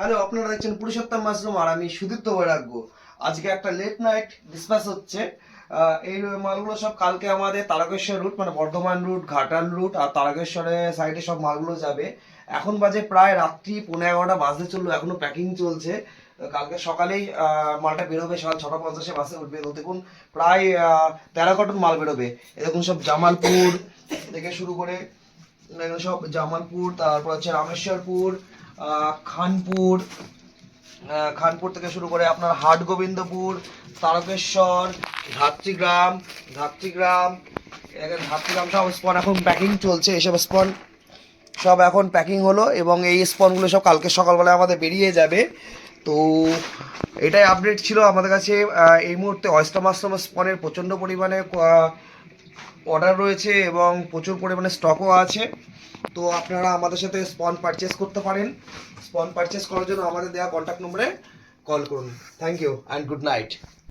Hello, আপনারা দেখছেন Purushottam mushroom আর আমি সুদীপ্ত বৈরাগ্য। আজকে একটা লেট নাইট ডিসপাস হচ্ছে। এই মালগুলো সব কালকে আমাদের তারকেশ্বর রুট মানে বর্ধমান রুট, ঘাটাল রুট আর তারকেশ্বরের সাইডে সব মালগুলো যাবে। এখন বাজে প্রায় রাত্রি 11:30 বাজতে চললো, এখনো প্যাকিং চলছে। তো কালকে সকালেই মালটা বেরোবে, সকাল 6:50 বাসে উঠবে। তো দেখুন প্রায় 13 কার্টন মাল বেরোবে। এরকম সব জামালপুর থেকে শুরু করে এগুলো সব জামালপুর, তারপর হচ্ছে রামেশ্বরপুর, খানপুর, খানপুর থেকে শুরু করে আপনার হাটগোবিন্দপুর, তারকেশ্বর, ধাত্রীগ্রাম, ধাত্রীগ্রাম, ধাত্রীগ্রাম সব স্পন এখন প্যাকিং চলছে। এসব স্পন সব এখন প্যাকিং হলো এবং এই স্পনগুলো সব কালকে সকালবেলায় আমাদের বেরিয়ে যাবে। তো এটাই আপডেট ছিল আমাদের কাছে। এই মুহূর্তে অয়েস্টার মাশরুম স্পনের প্রচণ্ড পরিমাণে অর্ডার রয়েছে এবং প্রচুর পরিমাণে স্টকও আছে। তো আপনারা আমাদের সাথে স্পন পারচেস করতে পারেন। স্পন পারচেস করার জন্য আমাদের দেওয়া কন্ট্যাক্ট নম্বরে কল করুন। Thank you and good night.